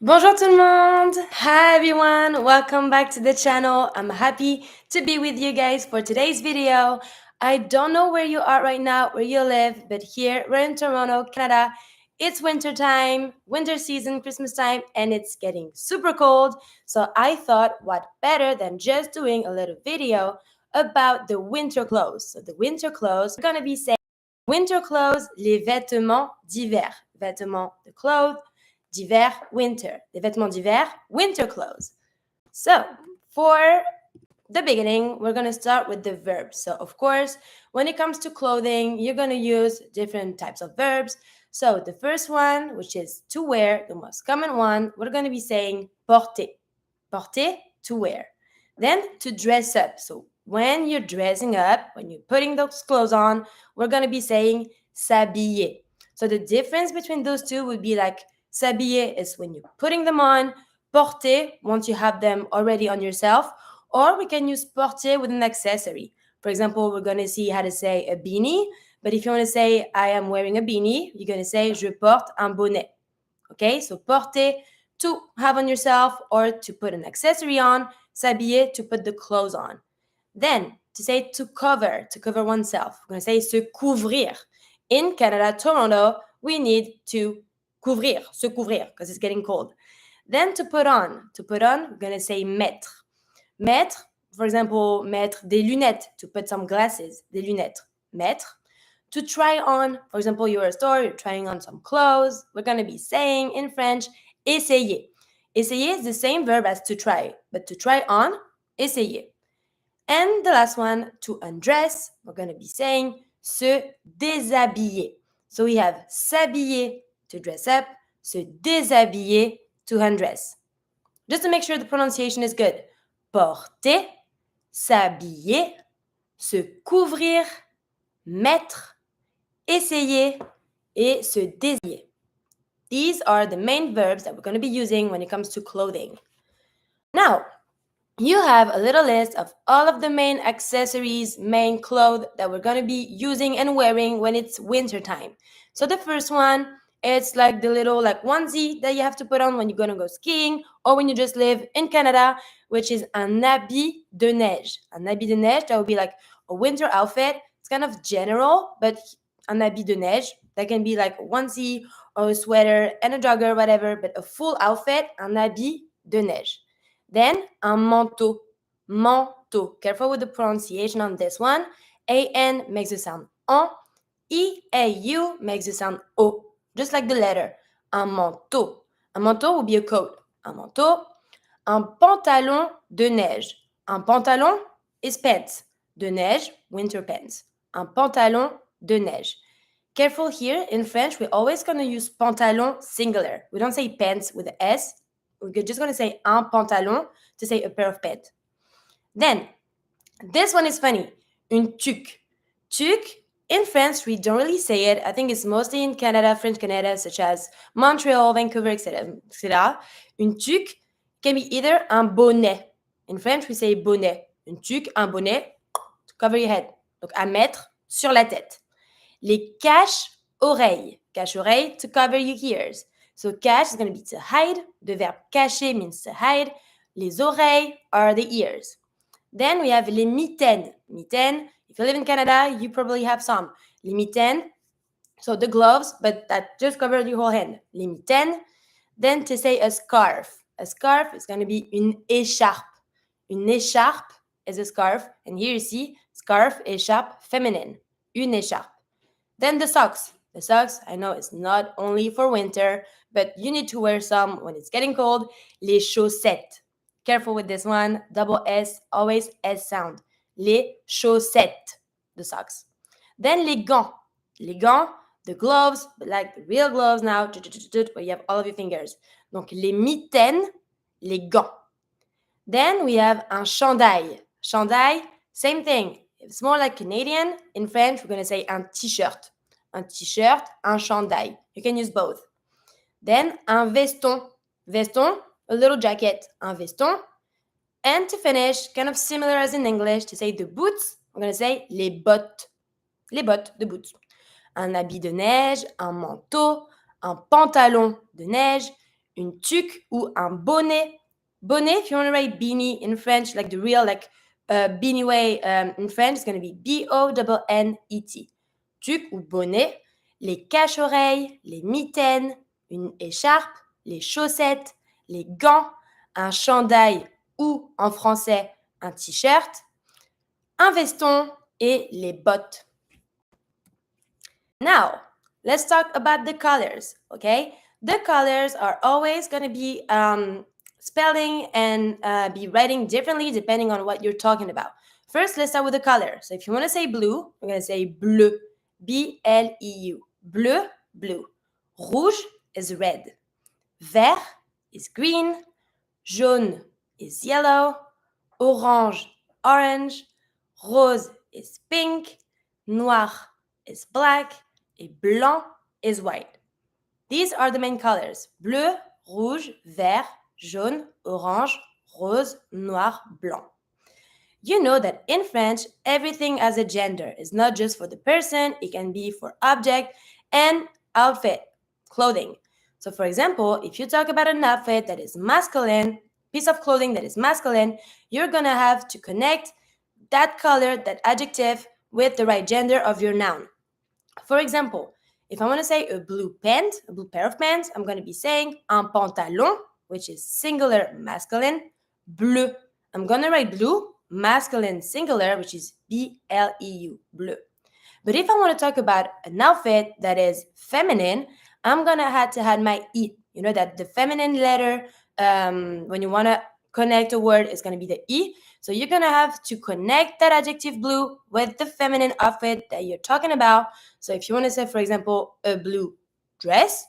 Bonjour tout le monde! Hi everyone! Welcome back to the channel. I'm happy to be with you guys for today's video. I don't know where you are right now, where you live, but here we're in Toronto, Canada. It's winter time, winter season, Christmas time, and it's getting super cold. So I thought what better than just doing a little video about the winter clothes. So the winter clothes, we're gonna be saying winter clothes, les vêtements d'hiver. Vêtements de clothes, d'hiver, winter. Les vêtements d'hiver, winter clothes. So, for the beginning, we're going to start with the verbs. So, of course, when it comes to clothing, you're going to use different types of verbs. So, the first one, which is to wear, the most common one, we're going to be saying porter. Porter, to wear. Then, to dress up. So, when you're dressing up, when you're putting those clothes on, we're going to be saying s'habiller. So, the difference between those two would be like s'habiller is when you're putting them on, porter, once you have them already on yourself, or we can use porter with an accessory. For example, we're going to see how to say a beanie, but if you want to say I am wearing a beanie, you're going to say je porte un bonnet. Okay, so porter, to have on yourself or to put an accessory on, s'habiller, to put the clothes on. Then, to say to cover oneself, we're going to say se couvrir. In Canada, Toronto, we need to se couvrir, because it's getting cold. Then to put on, we're going to say mettre. Mettre, for example, mettre des lunettes, to put some glasses, des lunettes. Mettre. To try on, for example, you're at a store, you're trying on some clothes, we're going to be saying in French, essayer. Essayer is the same verb as to try, but to try on, essayer. And the last one, to undress, we're going to be saying se déshabiller. So we have s'habiller, to dress up, se déshabiller, to undress. Just to make sure the pronunciation is good. Porter, s'habiller, se couvrir, mettre, essayer, et se déshabiller. These are the main verbs that we're going to be using when it comes to clothing. Now, you have a little list of all of the main accessories, main clothes that we're going to be using and wearing when it's winter time. So the first one, it's like the little like onesie that you have to put on when you're going to go skiing or when you just live in Canada, which is un habit de neige. Un habit de neige, that would be like a winter outfit. It's kind of general, but un habit de neige, that can be like a onesie or a sweater and a jogger, whatever, but a full outfit, un habit de neige. Then un manteau. Manteau. Careful with the pronunciation on this one. A-N makes the sound en. E-A-U makes the sound O. Just like the letter. Un manteau. Un manteau will be a coat. Un manteau. Un pantalon de neige. Un pantalon is pants. De neige, winter pants. Un pantalon de neige. Careful here, in French, we're always going to use pantalon singular. We don't say pants with an S. We're just going to say un pantalon to say a pair of pants. Then, this one is funny. Une tuque. Tuque, in France, we don't really say it. I think it's mostly in Canada, French Canada, such as Montreal, Vancouver, etc. Une tuque can be either un bonnet. In French, we say bonnet. Une tuque, un bonnet, to cover your head. Donc, à mettre sur la tête. Les cache-oreilles. Cache-oreille, to cover your ears. So cache is going to be to hide. The verb cacher means to hide. Les oreilles are the ears. Then we have les mitaines. Mitaines, if you live in Canada, you probably have some. Les mitaines, so the gloves, but that just covers your whole hand. Les mitaines. Then to say a scarf. A scarf is going to be une écharpe. Une écharpe is a scarf. And here you see scarf, écharpe, feminine. Une écharpe. Then the socks. The socks, I know it's not only for winter, but you need to wear some when it's getting cold. Les chaussettes. Careful with this one. Double S, always S sound. Les chaussettes, the socks. Then les gants. Les gants, the gloves, but like the real gloves now, where you have all of your fingers. Donc les mitaines, les gants. Then we have un chandail. Chandail, same thing. It's more like Canadian. In French, we're going to say un t-shirt. Un t-shirt, un chandail. You can use both. Then un veston. Veston, a little jacket. Un veston. And to finish, kind of similar as in English, to say the boots, I'm going to say les bottes. Les bottes, the boots. Un habit de neige, un manteau, un pantalon de neige, une tuque ou un bonnet. Bonnet, if you want to write beanie in French, like the real, beanie way in French, it's going to be B-O-N-N-E-T. Tuque ou bonnet, les cache-oreilles, les mitaines, une écharpe, les chaussettes, les gants, un chandail ou, en français, un t-shirt, un veston et les bottes. Now, let's talk about the colors, okay? The colors are always going to be spelling and be writing differently depending on what you're talking about. First, let's start with the color. So if you want to say blue, we're going to say bleu, B-L-E-U. Bleu, blue. Rouge is red. Vert is green. Jaune is yellow. Orange, orange. Rose is pink. Noir is black. Et blanc is white. These are the main colors. Bleu, rouge, vert, jaune, orange, rose, noir, blanc. You know that in French, everything has a gender. It's not just for the person, it can be for object and outfit, clothing. So for example, if you talk about an outfit that is masculine, piece of clothing that is masculine, you're gonna have to connect that color, that adjective, with the right gender of your noun. For example, if I want to say a blue pant, a blue pair of pants, I'm going to be saying un pantalon, which is singular masculine, bleu. I'm going to write blue, masculine singular, which is B-L-E-U, bleu. But if I want to talk about an outfit that is feminine, I'm going to have to add my E. You know that the feminine letter, when you want to connect a word, is going to be the E. So you're going to have to connect that adjective blue with the feminine outfit that you're talking about. So if you want to say, for example, a blue dress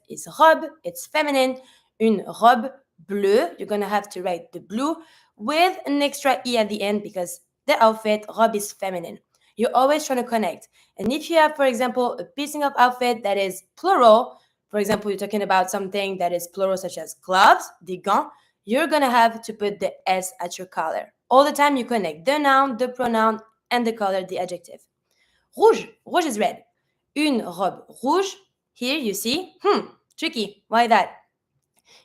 is robe, it's feminine. Une robe bleue, you're going to have to write the blue with an extra E at the end because the outfit, robe, is feminine. You're always trying to connect. And if you have, for example, a piecing of outfit that is plural, for example, you're talking about something that is plural, such as gloves, des gants, you're going to have to put the S at your collar. All the time you connect the noun, the pronoun, and the color, the adjective. Rouge. Rouge is red. Une robe rouge. Here you see, tricky. Why that?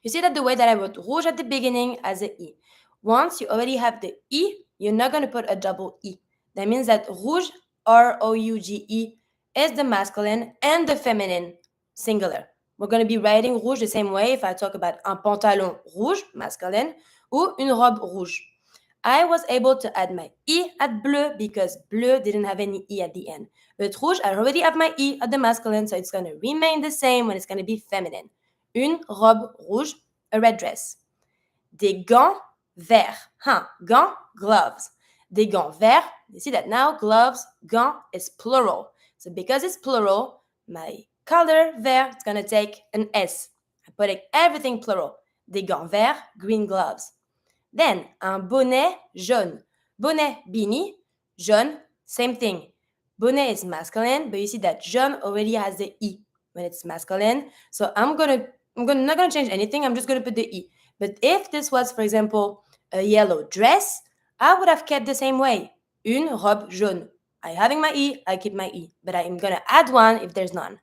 You see that the way that I wrote rouge at the beginning as an E. Once you already have the E, you're not going to put a double E. That means that rouge, R-O-U-G-E, is the masculine and the feminine singular. We're going to be writing rouge the same way if I talk about un pantalon rouge, masculine, ou une robe rouge. I was able to add my E at bleu because bleu didn't have any E at the end. But rouge, I already have my E at the masculine, so it's going to remain the same when it's going to be feminine. Une robe rouge, a red dress. Des gants verts. Gants, gloves. Des gants verts. You see that now gloves, gants is plural. So because it's plural, my color vert is going to take an S. I'm putting everything plural. Des gants verts, green gloves. Then, un bonnet jaune. Bonnet, beanie. Jaune, same thing. Bonnet is masculine, but you see that jaune already has the E when it's masculine. So I'm not gonna change anything. I'm just gonna put the E. But if this was, for example, a yellow dress, I would have kept the same way. Une robe jaune. I having my E, I keep my E. But I'm gonna add one if there's none.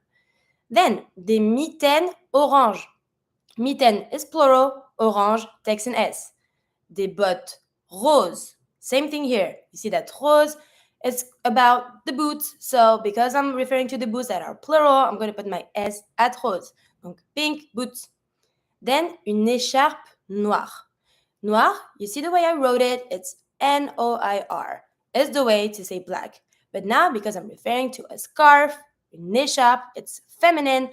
Then, des mitaines orange. Mitaine is plural, orange takes an S. Des bottes rose. Same thing here. You see that rose is about the boots. So because I'm referring to the boots that are plural, I'm going to put my S at rose. Donc pink boots. Then une écharpe noire. Noir, you see the way I wrote it? It's N-O-I-R. It's the way to say black. But now because I'm referring to a scarf, une écharpe, it's feminine,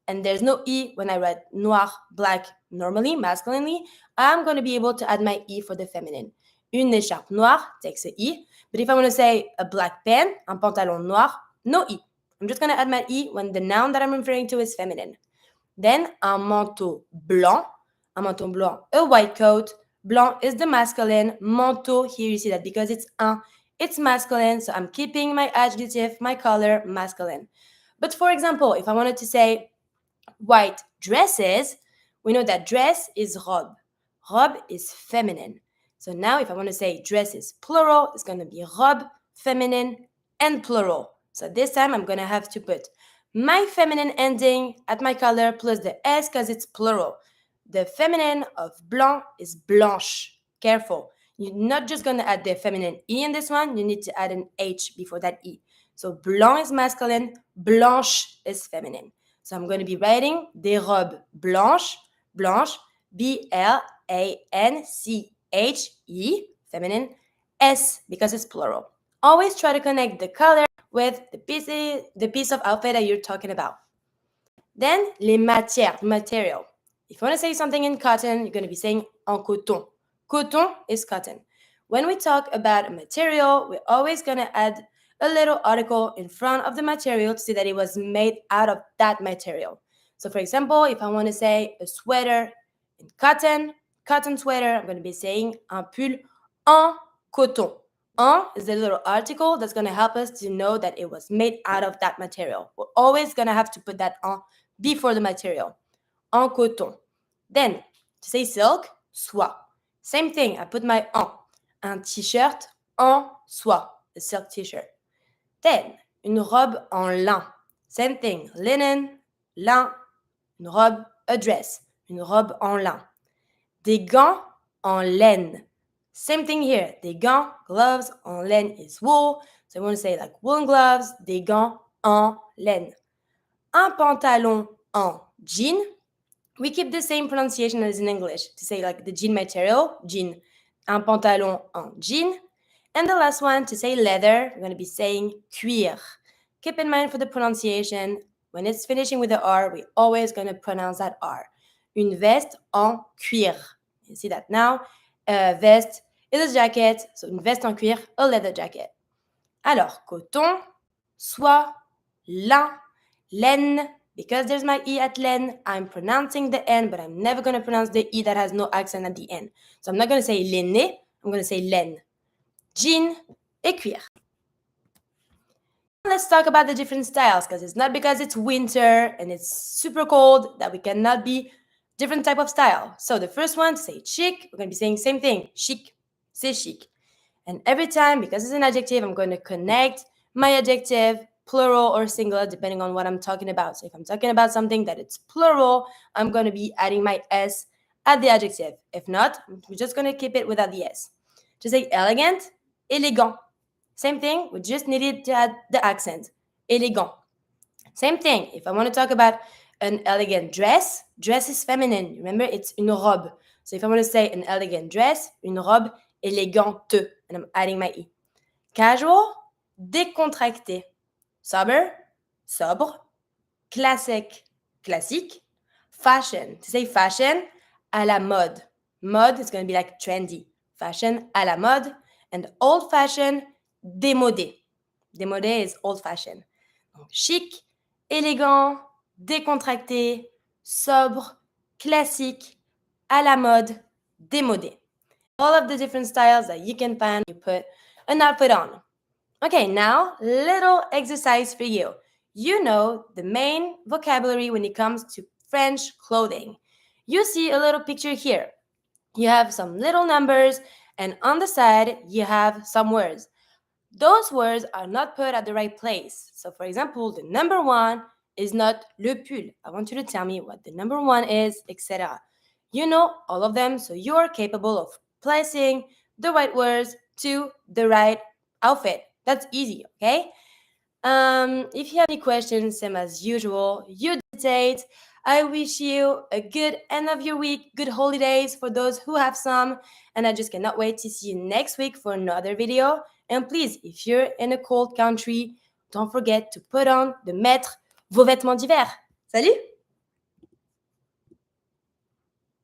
and there's no E when I write noir, black, normally, masculinely, I'm going to be able to add my E for the feminine. Une écharpe noire takes a E. But if I want to say a black pant, un pantalon noir, no E. I'm just going to add my E when the noun that I'm referring to is feminine. Then, un manteau blanc. Un manteau blanc, a white coat. Blanc is the masculine. Manteau, here you see that because it's un, it's masculine. So I'm keeping my adjective, my color, masculine. But for example, if I wanted to say white dresses, we know that dress is robe. Robe is feminine. So now if I want to say dress is plural, it's going to be robe, feminine, and plural. So this time I'm going to have to put my feminine ending at my color plus the S because it's plural. The feminine of blanc is blanche. Careful. You're not just going to add the feminine E in this one. You need to add an H before that E. So blanc is masculine, blanche is feminine. So I'm going to be writing des robes blanches, blanche, B-L-A-N-C-H-E, feminine, S because it's plural. Always try to connect the color with the piece of outfit that you're talking about. Then, les matières, material. If you want to say something in cotton, you're going to be saying en coton. Coton is cotton. When we talk about a material, we're always going to add a little article in front of the material to say that it was made out of that material. So for example, if I want to say a sweater in cotton sweater, I'm going to be saying un pull en coton. En is the little article that's going to help us to know that it was made out of that material. We're always going to have to put that en before the material. En coton. Then, to say silk, soie. Same thing, I put my en. Un t-shirt en soie, a silk t-shirt. Then, une robe en lin. Same thing, linen, lin, une robe, a dress, une robe en lin. Des gants en laine. Same thing here, des gants, gloves, en laine is wool. So I want to say like woolen gloves, des gants en laine. Un pantalon en jean. We keep the same pronunciation as in English to say like the jean material, jean. Un pantalon en jean. And the last one, to say leather, we're going to be saying cuir. Keep in mind for the pronunciation, when it's finishing with the R, we're always going to pronounce that R. Une veste en cuir. You see that now? Veste is a jacket, so une veste en cuir, a leather jacket. Alors, coton, soie, lin, laine. Because there's my E at laine, I'm pronouncing the N, but I'm never going to pronounce the E that has no accent at the end. So I'm not going to say laine, I'm going to say laine. Jean et cuir. Let's talk about the different styles, because it's not because it's winter and it's super cold that we cannot be different type of style. So the first one, to say chic, we're going to be saying same thing, chic, c'est chic. And every time, because it's an adjective, I'm going to connect my adjective, plural or singular, depending on what I'm talking about. So if I'm talking about something that it's plural, I'm going to be adding my S at the adjective. If not, we're just going to keep it without the S. To say elegant, élégant. Same thing, we just needed to add the accent, élégant. Same thing, if I want to talk about an elegant dress, dress is feminine. Remember, it's une robe. So if I want to say an elegant dress, une robe élégante, and I'm adding my E. Casual, décontracté. Sober, sobre. Classic, classique. Fashion, to say fashion, à la mode. Mode is going to be like trendy. Fashion, à la mode. And old-fashioned, démodé. Démodé is old-fashioned. Chic, élégant, décontracté, sobre, classique, à la mode, démodé. All of the different styles that you can find, you put an outfit on. Okay, now, little exercise for you. You know the main vocabulary when it comes to French clothing. You see a little picture here. You have some little numbers, and on the side, you have some words. Those words are not put at the right place. So, for example, the number 1 is not le pull. I want you to tell me what the number 1 is, etc. You know all of them, so you're capable of placing the right words to the right outfit. That's easy, okay? If you have any questions, same as usual, you dictate. I wish you a good end of your week, good holidays for those who have some, and I just cannot wait to see you next week for another video. And please, if you're in a cold country, don't forget to put on the mettre vos vêtements d'hiver. Salut!